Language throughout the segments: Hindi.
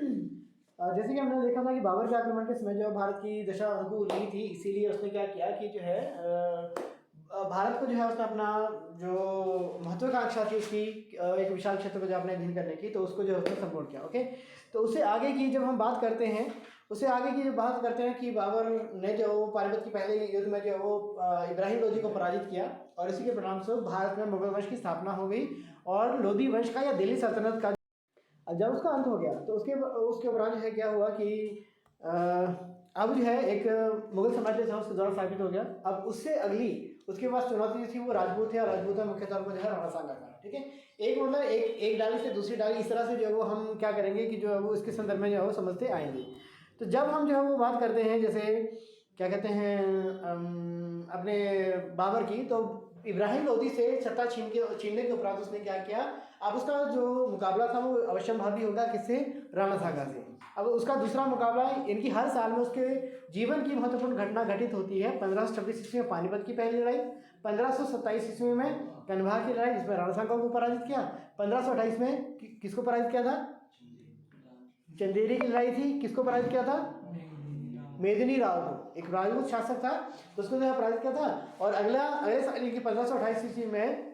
जैसे कि हमने देखा था कि बाबर के आक्रमण के समय जो भारत की दशा अनुकूल नहीं थी, इसीलिए उसने क्या किया कि जो है भारत को जो है उसने अपना जो महत्वाकांक्षा थी उसकी एक विशाल क्षेत्र को जो अपने अधीन करने की, तो उसको जो है उसने संपूर्ण किया। ओके, तो उससे आगे की जब हम बात करते हैं, उससे आगे की जब बात करते हैं कि बाबर ने जो पानीपत की पहले युद्ध में जो वो इब्राहिम लोदी को पराजित किया, और इसी के परिणामस्वरूप भारत में मुगल वंश की स्थापना हो गई और लोदी वंश का या दिल्ली सल्तनत का जब उसका अंत हो गया तो उसके उपरांत जो है क्या हुआ कि अब जो है एक मुगल साम्राज्य था उसके द्वारा स्थापित हो गया। अब उससे अगली उसके पास चुनौती थी वो राजपूत थे, और राजपूत में मुख्य तौर पर जो है राणा सांगा का। ठीक है, एक मतलब एक डाली से दूसरी डाली, इस तरह से जो है वो हम क्या करेंगे कि जो है वो इसके संदर्भ में जो है वो समझते आएंगे। तो जब हम जो है वो बात करते हैं जैसे क्या कहते हैं अपने बाबर की, तो इब्राहिम लोदी से सत्ता छीनने के उपरांत उसने क्या किया, अब उसका जो मुकाबला था वो अवश्यम भावी होगा किससे, राणा सांगा से। अब उसका दूसरा मुकाबला, इनकी हर साल में उसके जीवन की महत्वपूर्ण घटना घटित होती है। 1526 ईस्वी में पानीपत की पहली लड़ाई, 1527 ईस्वी में कन्हार की लड़ाई जिसमें राणा सांगा को पराजित किया, 1528 में किसको पराजित किया था, चंदेरी की लड़ाई थी, किसको पराजित किया था, मेदिनी राव को, एक राजपूत शासक था तो उसको जो पराजित किया था। और अगले साल की 1528 ईस्वी में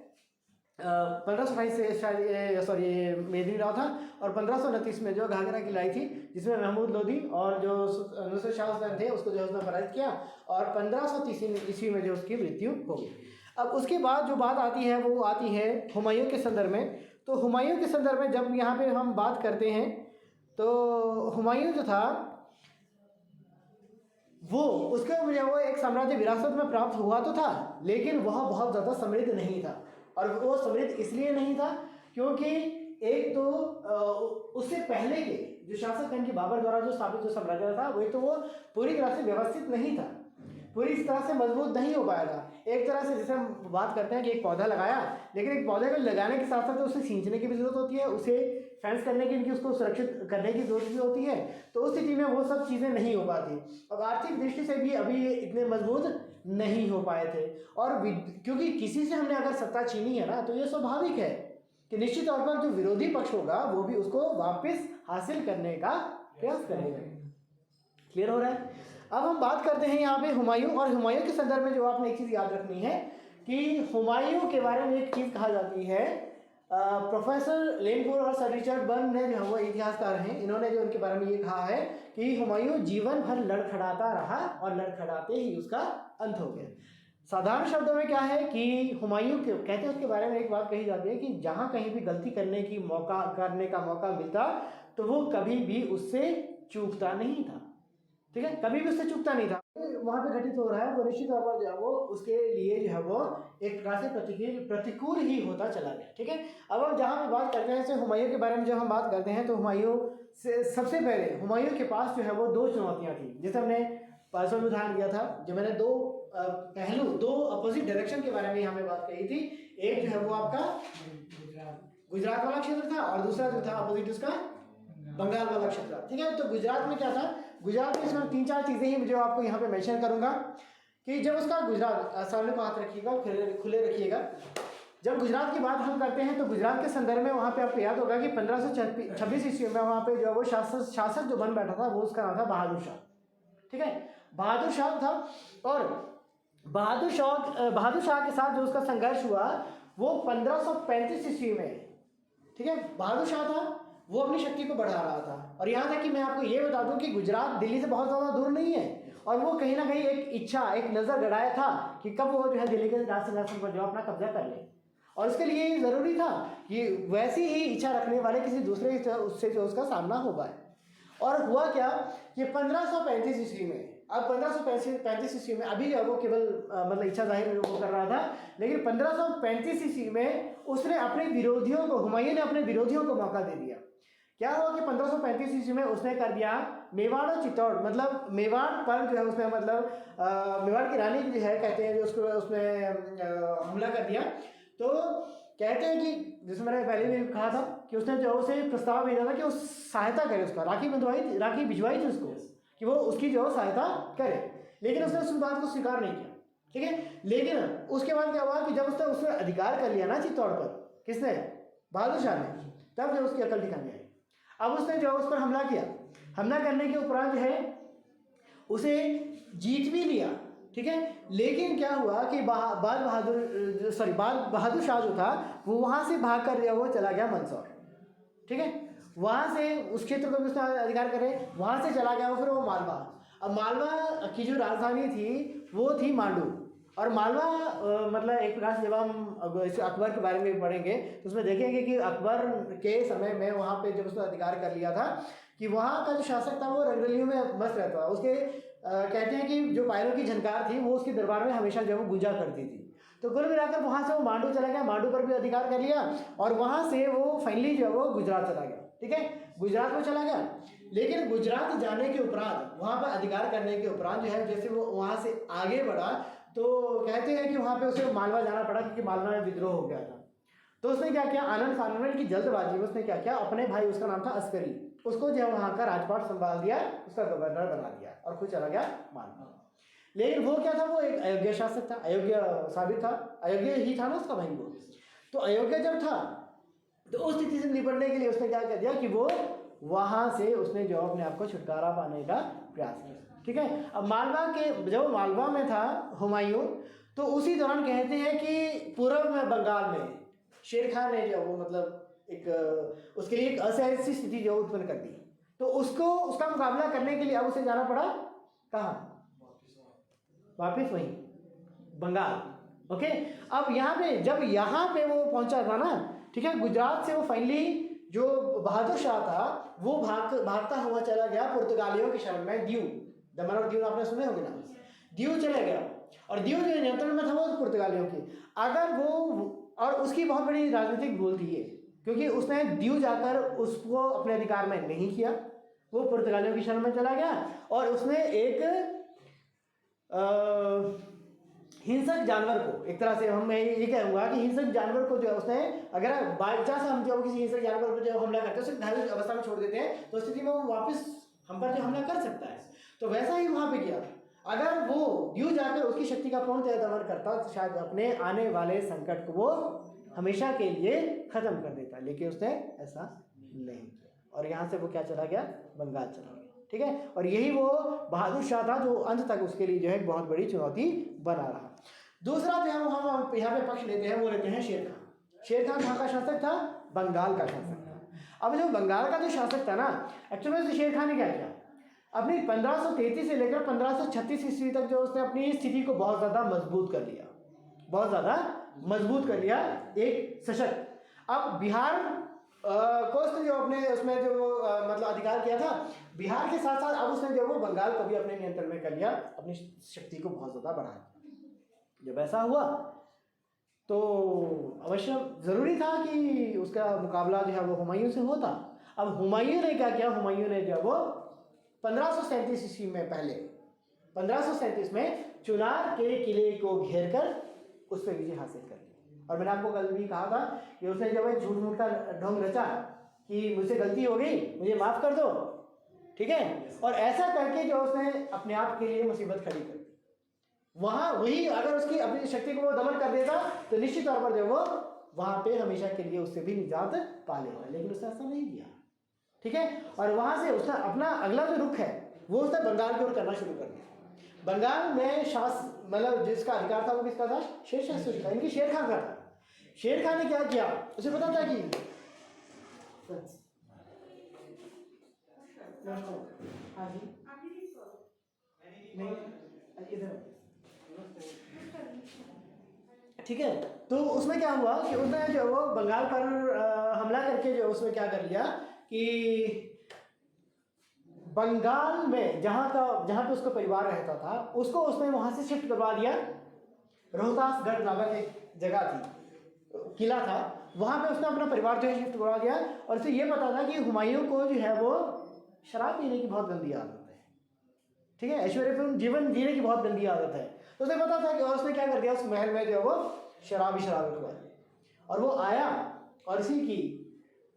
1528 से शायद सॉरी मेदिनी राव था, और 1529 में जो घाघरा की लड़ाई थी जिसमें महमूद लोदी और जो नुसरत शाह हुसैन थे उसको जो उसने पराजित किया, और 1530 ईस्वी में जो उसकी मृत्यु हो गई। अब उसके बाद जो बात आती है वो आती है हुमायूं के संदर्भ में। तो हुमायूं के संदर्भ में जब यहाँ पे हम बात करते हैं तो हुमायूं जो था वो उसके वो एक साम्राज्य विरासत में प्राप्त हुआ तो था, लेकिन वह बहुत ज़्यादा समृद्ध नहीं था। और वो समृद्ध इसलिए नहीं था क्योंकि एक तो उससे पहले के जो शासक थे, बाबर द्वारा जो स्थापित जो साम्राज्य था वो पूरी तरह से व्यवस्थित नहीं था, पूरी इस तरह से मजबूत नहीं हो पाया था। एक तरह से जैसे हम बात करते हैं कि एक पौधा लगाया, लेकिन एक पौधे को लगाने के साथ साथ उसे सींचने की भी जरूरत होती है, उसे फेंस करने की, इनकी उसको सुरक्षित करने की जरूरत भी होती है। तो उस स्थिति में वो सब चीज़ें नहीं हो पाती। अब आर्थिक दृष्टि से भी अभी ये इतने मजबूत नहीं हो पाए थे, और क्योंकि किसी से हमने अगर सत्ता छीनी है ना, तो ये स्वाभाविक है कि निश्चित तौर पर जो विरोधी पक्ष होगा वो भी उसको वापस हासिल करने का प्रयास करेगा। क्लियर हो रहा है? अब हम बात करते हैं यहाँ पे हुमायूं, और हुमायूं के संदर्भ में जो आपने एक चीज़ याद रखनी है कि हुमायूं के बारे में एक चीज़ कहा जाती है, प्रोफेसर लेनपुर और सर रिचर्ड बर्न ने जो वो इतिहासकार हैं, इन्होंने जो उनके बारे में ये कहा है कि हुमायूं जीवन भर लड़खड़ाता रहा और लड़खड़ाते ही उसका अंत हो गया। साधारण शब्दों में क्या है कि हुमायूं के कहते हैं, उसके बारे में एक बात कही जाती है कि जहाँ कहीं भी गलती करने का मौका मिलता तो वो कभी भी उससे चूकता नहीं था। ठीक है, कभी भी उससे चूकता नहीं था। वहाँ पे घटित हो रहा है वो निश्चित तौर पर जो है वो उसके लिए जो है वो एक प्रकार से प्रतिकूल ही होता चला गया। ठीक है, अब हम जहाँ पे बात करते हैं जैसे हुमायूं के बारे में जब हम बात करते हैं तो हुमायूं से सबसे पहले हुमायूं के पास जो है वो दो चुनौतियाँ थी, जैसे हमने परसों में उदाहरण दिया था, जो मैंने दो पहलू, दो अपोजिट डायरेक्शन के बारे में यहाँ पे बात कही थी। एक जो है वो आपका गुजरात वाला क्षेत्र था, और दूसरा जो था अपोजिट उसका बंगाल वाला क्षेत्र। ठीक है, तो गुजरात में क्या था, गुजरात में इसमें 3-4 चीज़ें ही जो आपको यहाँ पे मेंशन करूँगा कि जब उसका गुजरात, सामने को हाथ रखिएगा, खुले रखिएगा। जब गुजरात की बात हम करते हैं तो गुजरात के संदर्भ में वहाँ पे आपको याद होगा कि 1526 ईस्वी में वहाँ पे जो वो शासक जो बन बैठा था वो उसका नाम था बहादुर शाह। ठीक है, बहादुर शाह था, और बहादुर शाह के साथ जो उसका संघर्ष हुआ वो 1535 ईस्वी में। ठीक है, बहादुर शाह था वो अपनी शक्ति को बढ़ा रहा था, और यहाँ तक कि मैं आपको ये बता दूं कि गुजरात दिल्ली से बहुत ज़्यादा दूर नहीं है, और वो कहीं ना कहीं एक इच्छा, एक नज़र गड़ाया था कि कब वो जो है दिल्ली के राज सिंहासन पर जो अपना कब्जा कर ले, और उसके लिए ज़रूरी था कि वैसी ही इच्छा रखने वाले किसी दूसरे उससे जो उसका सामना हो पाए। और हुआ क्या कि 1535 ईस्वी में, अब 1535 ईस्वी में अभी जो वो केवल मतलब इच्छा जाहिर वो कर रहा था, लेकिन 1535 ईस्वी में उसने अपने विरोधियों को, हुमायूं ने अपने विरोधियों को मौका दे दिया। क्या हुआ कि 1535 ईस्वी में उसने कर दिया मेवाड़ और चित्तौड़, मतलब मेवाड़ पर जो है उसने मतलब मेवाड़ की रानी जो है कहते हैं जो उसको उसने हमला कर दिया। तो कहते हैं कि जैसे मैंने पहले भी कहा था कि उसने जो उसे प्रस्ताव भेजा था कि वो सहायता करे, उसका राखी भिजवाई थी उसको कि वो उसकी जो सहायता करे, लेकिन उसने उस बात को स्वीकार नहीं किया। ठीक है, लेकिन उसके बाद क्या हुआ कि जब उसने अधिकार कर लिया ना चित्तौड़ पर, किसने, बहादुर शाह ने, तब जो उसकी अकल ठिकाने आई। अब उसने जो उस पर हमला किया, हमला करने के उपरांत जो है उसे जीत भी लिया, ठीक है। लेकिन क्या हुआ कि बाल बहादुर शाह जो था वो वहाँ से भाग कर वो चला गया मंदसौर, ठीक है। वहाँ से उस क्षेत्र को भी उसने अधिकार करे, वहाँ से चला गया वो, फिर वो मालवा। अब मालवा की जो राजधानी थी वो थी मांडू। और मालवा मतलब एक प्रकार से जब हम इस अकबर के बारे में पढ़ेंगे तो उसमें देखेंगे कि अकबर के समय में वहाँ पे जब उसने अधिकार कर लिया था कि वहाँ का जो शासक था वो रंगरलियों में मस्त रहता था। उसके कहते हैं कि जो पायलों की झनकार थी वो उसके दरबार में हमेशा जो है वो गूंजा करती थी। तो कुल मिलाकर वहाँ से वो मांडू चला गया, मांडू पर भी अधिकार कर लिया और वहाँ से वो फाइनली जो है वो गुजरात चला गया, ठीक है। गुजरात में चला गया, लेकिन गुजरात जाने के उपरांत वहाँ पर अधिकार करने के उपरांत जो है जैसे वो वहाँ से आगे बढ़ा तो कहते हैं कि वहाँ पे उसे मालवा जाना पड़ा क्योंकि मालवा में विद्रोह हो गया था। तो उसने क्या किया, आनंद फानन की जल्दबाजी में उसने क्या किया, अपने भाई, उसका नाम था अस्करी, उसको जो है वहाँ का राजपाट संभाल दिया, उसका गवर्नर बना दिया और खुद चला गया मालवा। लेकिन वो क्या था, वो एक अयोग्य शासक था, अयोग्य साबित था, अयोग्य ही था ना उसका भाई वो। तो अयोग्य जब था तो उस स्थिति से निपटने के लिए उसने क्या कर दिया कि वो वहाँ से उसने जो अपने आप को छुटकारा पाने का प्रयास किया, ठीक है। अब मालवा के जब मालवा में था हुमायूं तो उसी दौरान कहते हैं कि पूर्व में बंगाल में शेर खान ने जो वो मतलब एक उसके लिए एक असहज सी स्थिति जो उत्पन्न कर दी। तो उसको उसका मुकाबला करने के लिए अब उसे जाना पड़ा कहाँ, वापिस वहीं बंगाल, ओके। अब यहाँ पे जब यहाँ पे वो पहुंचा था ना, ठीक है, गुजरात से वो फाइनली जो बहादुर शाह था वो भागता हुआ चला गया पुर्तगालियों के शरण में, दीव, दमन और दीव आपने सुने होंगे ना, दीव चला गया। और दीव जो नियंत्रण में था वो पुर्तगालियों की, अगर वो, और उसकी बहुत बड़ी राजनीतिक भूल थी ये, क्योंकि उसने दीव जाकर उसको अपने अधिकार में नहीं किया, वो पुर्तगालियों की शरण में चला गया और उसने एक हिंसक जानवर को, एक तरह से मैं ये कहूँगा कि हिंसक जानवर को जो है उसने, अगर बाई चांस हम जो किसी हिंसक जानवर पर जो हमला करते हैं उसे धार्मिक अवस्था में छोड़ देते हैं तो स्थिति में वो वापस हम पर जो हमला कर सकता है, तो वैसा ही वहाँ पे किया। अगर वो दीव जाकर उसकी शक्ति का पूर्ण दमन करता तो शायद अपने आने वाले संकट को वो हमेशा के लिए खत्म कर देता, लेकिन उसने ऐसा नहीं किया और यहाँ से वो क्या चला गया, बंगाल चला गया, ठीक है। और यही वो बहादुर शाह था जो अंत तक उसके लिए जो है बहुत बड़ी चुनौती बना रहा। दूसरा जो है वो हम यहाँ पे पक्ष लेते हैं, वो लेते हैं शेर खान। शेर खान कहाँ का शासक था, बंगाल का शासक था। अब जो बंगाल का जो शासक था ना, एक्चुअली में शेर खान ने क्या किया, अपनी 1533 से लेकर 1536 ईस्वी तक जो उसने अपनी स्थिति को बहुत ज़्यादा मजबूत कर लिया, बहुत ज़्यादा मजबूत कर लिया, एक सशक्त। अब बिहार को उसने जो अपने उसमें जो मतलब अधिकार किया था, बिहार के साथ साथ अब उसने जो वो बंगाल को भी अपने नियंत्रण में कर लिया, अपनी शक्ति को बहुत ज़्यादा बढ़ा दिया। जब ऐसा हुआ तो अवश्य ज़रूरी था कि उसका मुकाबला जो है वो हुमायूं से होता। अब हुमायूं ने क्या किया, हुमायूं ने जो वो 1537 ईस्वी में, पहले 1537 में चुनार के किले को घेर कर उस पर विजय हासिल कर ली। और मैंने आपको कल भी कहा था कि उसने जब एक झूठ मूठ का ढोंग रचा कि मुझसे गलती हो गई, मुझे माफ़ कर दो, ठीक है, और ऐसा करके जो उसने अपने आप के लिए मुसीबत खड़ी कर दी। वहाँ वही अगर उसकी अपनी शक्ति को वो दमन कर देता तो निश्चित तौर पर जो वो वहाँ पे हमेशा के लिए उससे भी निजात पा लेगा, लेकिन उसने ऐसा नहीं किया, ठीक है। और वहाँ से उसने अपना अगला जो रुख है वो उसने बंगाल की ओर करना शुरू कर दिया। बंगाल में मतलब जिसका अधिकार था वो किसका था, शेरशाह सूरी का, इनकी शेर खान का था। शेर खान ने क्या किया, उसे पता था कि हाँ जी नहीं इधर, ठीक है। तो उसमें क्या हुआ कि उसने जो वो बंगाल पर हमला करके जो उसमें क्या कर लिया कि बंगाल में जहाँ पे उसका परिवार रहता था उसको उसने वहाँ से शिफ्ट करवा दिया। रोहतासगढ़ नामक एक जगह थी, किला था, वहाँ पे उसने अपना परिवार जो है शिफ्ट करवा दिया। और उसे ये पता था कि हुमायूं को जो है वो शराब पीने की बहुत गंदी आदत है, ठीक है, ऐश्वर्यपूर्ण जीवन जीने की बहुत गंदी आदत है। तो उसे पता था कि, और उसने क्या कर दिया, उस महल में जो है वो शराब रखवा दी। और वो आया और इसी की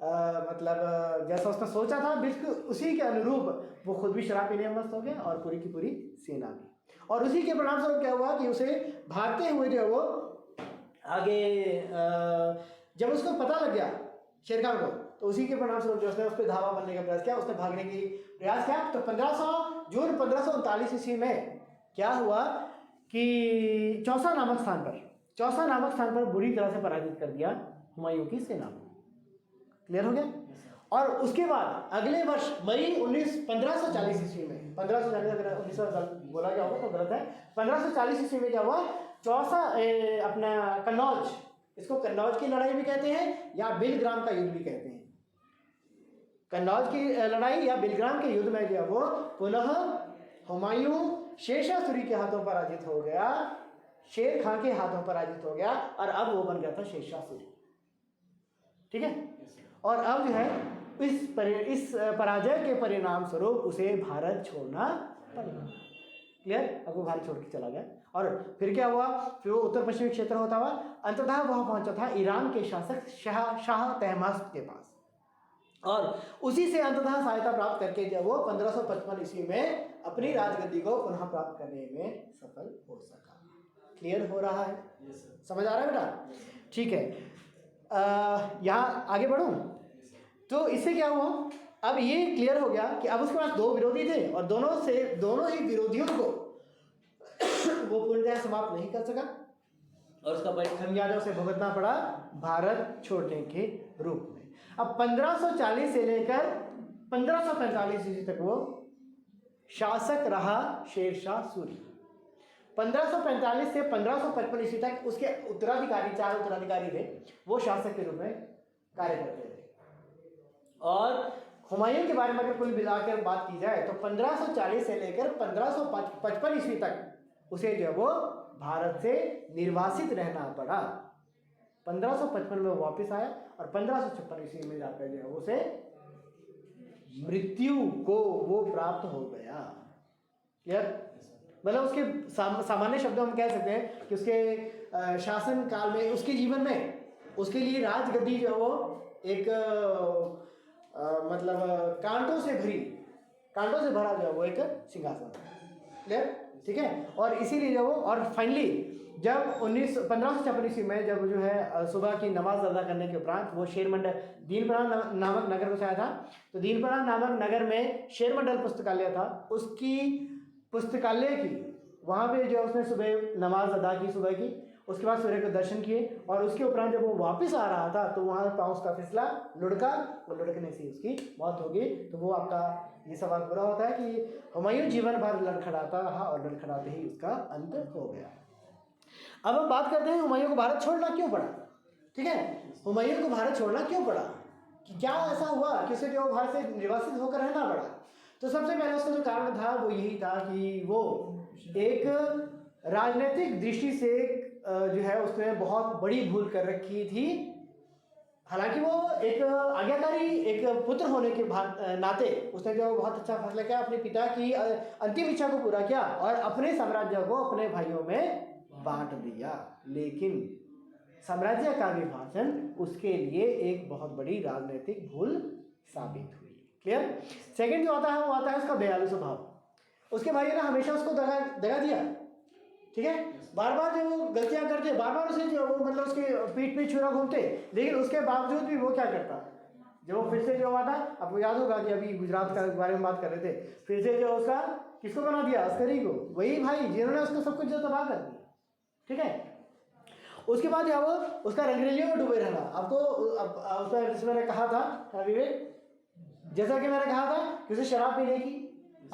मतलब जैसा उसने सोचा था बिल्कुल उसी के अनुरूप वो खुद भी शराब पीने में मस्त हो गया और पूरी की पूरी सेना भी। और उसी के परिणाम स्वरूप क्या हुआ कि उसे भागते हुए जो है वो आगे जब उसको पता लग गया शेर खान को, तो उसी के परिणाम स्वरूप जो उसने उस पर धावा बनने का प्रयास किया, उसने भागने की प्रयास किया। तो जून 1539 ईस्वी में क्या हुआ कि चौसा नामक स्थान पर बुरी तरह से पराजित कर दिया हुमायूं की सेना को। क्लियर हो गया। और उसके बाद अगले वर्ष मई 1540 ईस्वी में, 1540 अगर 19 बोला गया होगा तो गलत है, 1540 ईस्वी में क्या हुआ, चौसा अपना कन्नौज, इसको कन्नौज की लड़ाई भी कहते हैं या बिलग्राम का युद्ध भी कहते हैं। कन्नौज की लड़ाई या बिलग्राम के युद्ध में जो वो पुनः हुमायूं शेरशाह सूरी के हाथों पराजित हो गया, शेर खां के हाथों पराजित हो गया, और अब वो बन गया था शेरशाह सूरी। ठीक है। और अब जो है इस पराजय के परिणाम स्वरूप उसे भारत छोड़ना पड़ा। क्लियर। अब वो भारत छोड़ के चला गया। और फिर क्या हुआ, फिर वो उत्तर पश्चिमी क्षेत्र होता हुआ अंततः वह पहुंचा था ईरान के शासक शाह तहमास्प के पास, और उसी से अंततः सहायता प्राप्त करके जब वो 1555 ईस्वी में अपनी राजगद्दी को पुनः प्राप्त करने में सफल हो सका। क्लियर हो रहा है? समझ आ रहा है बेटा? ठीक है। यहाँ आगे बढ़ूं तो इससे क्या हुआ, अब ये क्लियर हो गया कि अब उसके पास दो विरोधी थे और दोनों ही विरोधियों को वो पूर्णतः समाप्त नहीं कर सका, और उसका खमियाजा उसे भुगतना पड़ा भारत छोड़ने के रूप में। अब 1540 से लेकर 1545 ईस्वी तक वो शासक रहा शेरशाह सूरी। 1545 से 1555 ईस्वी तक उसके उत्तराधिकारी, 4 उत्तराधिकारी थे, वो शासक के रूप में कार्य करते थे। और हुमायूं के बारे में अगर कुल मिलाकर बात की जाए तो 1540 से लेकर 1555 ईस्वी तक उसे जो वो भारत से निर्वासित रहना पड़ा। 1555 में वो वापस आया और 1556 ईस्वी में जाकर जो है उसे मृत्यु को वो प्राप्त हो गया। क्लियर? मतलब उसके सामान्य शब्दों में कह सकते हैं कि उसके शासन काल में, उसके जीवन में उसके लिए राजगद्दी जो वो एक मतलब कांटों से भरा जो है वो एक सिंहासन। क्लियर? ठीक है। और इसीलिए जो वो, और फाइनली जब 1556 ईस्वी में जब जो है सुबह की नमाज अदा करने के उपरांत वो शेरमंडल दीनपरा नामक नगर को आया था, तो दीनपरा नामक नगर में शेरमंडल पुस्तकालय था, उसकी पुस्तकालय की वहाँ पे जो उसने सुबह नमाज अदा की सुबह की, उसके बाद सूर्य को दर्शन किए, और उसके उपरांत जब वो वापस आ रहा था तो वहाँ पाँव उसका फिसला, लुढ़का, और लुढ़कने से उसकी मौत हो गई। तो वो आपका ये सवाल पूरा होता है कि हुमायूं जीवन भर लड़खड़ाता रहा और लड़खड़ाते ही उसका अंत हो गया। अब हम बात करते हैं हुमायूं को भारत छोड़ना क्यों पड़ा। ठीक है, हुमायूं को भारत छोड़ना क्यों पड़ा, कि क्या ऐसा हुआ कि उसे जो भारत से निर्वासित होकर रहना पड़ा। तो सबसे पहले उसका जो कारण था वो यही था कि वो एक राजनीतिक दृष्टि से जो है उसने बहुत बड़ी भूल कर रखी थी। हालांकि वो एक आज्ञाकारी एक पुत्र होने के नाते उसने जो बहुत अच्छा फैसला किया, अपने पिता की अंतिम इच्छा को पूरा किया और अपने साम्राज्य को अपने भाइयों में बांट दिया। लेकिन साम्राज्य का विभाजन उसके लिए एक बहुत बड़ी राजनीतिक भूल साबित हुई। क्लियर? सेकंड जो आता है वो आता है उसका दयालु स्वभाव। उसके भाइयों ने हमेशा उसको दगा दिया। ठीक है, बार बार जो वो गलतियां करते, बार बार उसे जो वो मतलब उसके पीठ छुरा घूमते, लेकिन उसके बावजूद भी वो क्या करता, जब वो फिर से जो हुआ था, आपको याद होगा कि अभी गुजरात का बारे में बात कर रहे थे, फिर से जो उसका किसको बना दिया, अस्करी को, वही भाई जिन्होंने उसको सब कुछ जो तबाह कर दिया। ठीक है, उसके बाद जो वो उसका रंगरेलियों में डूबे रहना। आपको उसका जैसे मैंने कहा था विवेक, जैसा कि मैंने कहा था कि उसे शराब पीने की,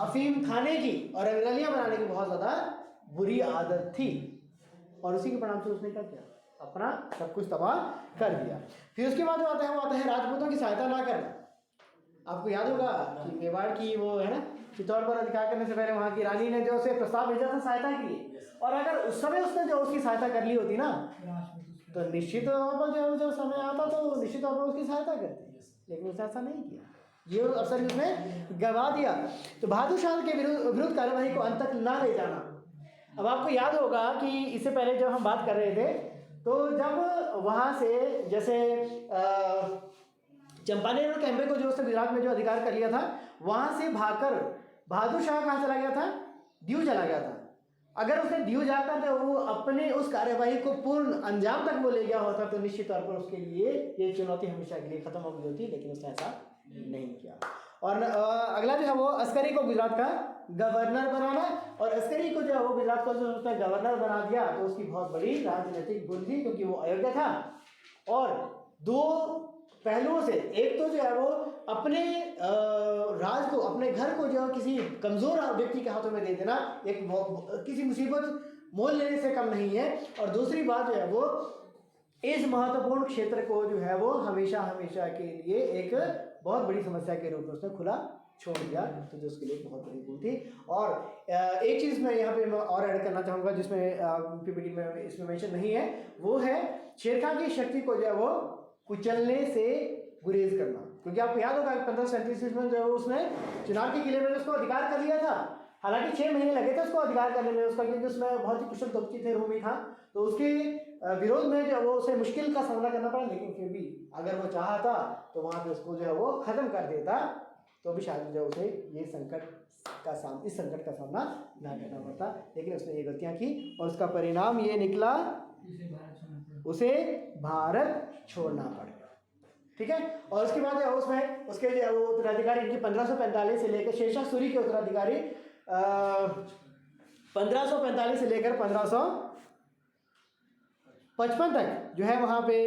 अफीम खाने की और रंगरेलियां बनाने की बहुत ज्यादा बुरी आदत थी, और उसी के परिणाम से उसने क्या किया, अपना सब कुछ तबाह कर दिया। फिर उसके बाद जो आता है वो आता है राजपूतों की सहायता ना करना। आपको याद होगा कि मेवाड़ की वो है ना चित्तौड़ पर अधिकार करने से पहले वहाँ की रानी ने जो उसे प्रस्ताव भेजा था सहायता के लिए, और अगर उस समय उसने जो उसकी सहायता कर ली होती ना तो निश्चित तौर पर जो समय आता तो निश्चित तौर पर उसकी सहायता करती, लेकिन उसने ऐसा नहीं किया, ये अवसर उसने गवा दिया। तो बहादुर शाह के विरुद्ध कार्यवाही को अंत तक ना ले जाना। अब आपको याद होगा कि इससे पहले जब हम बात कर रहे थे तो जब वहाँ से जैसे चंपानेर और कैम्बे को जो उसने गुजरात में जो अधिकार कर लिया था, वहाँ से भागकर बहादुर शाह कहाँ चला गया था, दीव चला गया था। अगर उसने ड्यू जाकर तो वो अपने उस कार्यवाही को पूर्ण अंजाम तक वो ले गया होता तो निश्चित तौर पर उसके लिए ये चुनौती हमेशा के लिए खत्म हो गई होती, लेकिन उसने ऐसा नहीं किया। और अगला जो है वो अस्करी को गुजरात का गवर्नर बनाना, और अस्करी को जो है वो गुजरात का जो उसने गवर्नर बना दिया तो उसकी बहुत बड़ी राजनीतिक भूल थी, क्योंकि वो अयोग्य था। और दो पहलुओं से, एक तो जो है वो अपने राज को, अपने घर को जो है किसी कमजोर व्यक्ति के हाथों में दे देना एक किसी मुसीबत मोल लेने से कम नहीं है। और दूसरी बात जो है वो इस महत्वपूर्ण क्षेत्र को जो है वो हमेशा हमेशा के लिए एक बहुत बड़ी समस्या के रूप में उसने खुला छोड़ दिया, तो जो उसके लिए बहुत बड़ी भूल थी। और एक चीज़ मैं यहाँ पे और ऐड करना चाहूँगा जिसमें पीपीटी में इसमें मेंशन नहीं है, वो है शेर खान की शक्ति को जो है वो कुचलने से गुरेज करना। क्योंकि आपको याद होगा 1537 में जो है उसने चुनाव के किले में उसको अधिकार कर लिया था। हालांकि 6 महीने लगे थे उसको अधिकार करने में उसका, क्योंकि उसमें बहुत ही कुशल तोपची थे रोमी खां, तो उसके विरोध में जो वो उसे मुश्किल का सामना करना पड़ा। लेकिन फिर भी अगर वो चाहता तो वहाँ पे उसको जो है वो खत्म कर देता, तो भी शायद जो उसे ये इस संकट का सामना ना करना पड़ता। लेकिन उसने ये गलतियाँ की और उसका परिणाम ये निकला, उसे भारत छोड़ना पड़ा। ठीक है। और उसके बाद उसमें उसके जो वो उत्तराधिकारी इनकी 1545 से लेकर शेरशाह सूरी के उत्तराधिकारी 1545 से लेकर 1555 तक जो है वहाँ पे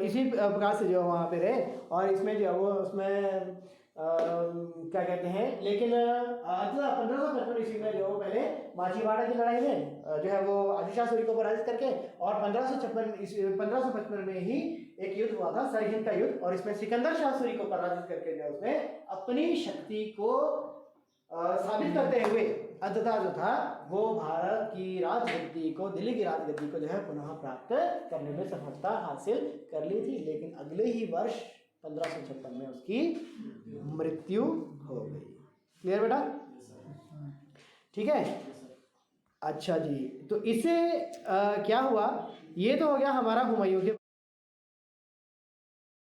इसी प्रकार से जो वहाँ पे रहे। और इसमें जो है वो उसमें क्या कहते हैं, लेकिन 1555 ईस्वी में जो पहले माछीवाड़ा की लड़ाई में जो है वो आदिलशाह सूरी को पराजित करके, और 1555 में ही एक युद्ध हुआ था सरहिंद का युद्ध, और इसमें सिकंदर शाह सूरी को पराजित करके जो उसने अपनी शक्ति को साबित करते हुए अंततः जो था वो भारत की राजगद्दी को, दिल्ली की राजगद्दी को जो है पुनः प्राप्त करने में सफलता हासिल कर ली थी। लेकिन अगले ही वर्ष 1556 में उसकी मृत्यु हो गई। क्लियर बेटा? ठीक है। अच्छा जी, तो इससे क्या हुआ, ये तो हो गया हमारा हुमायूं के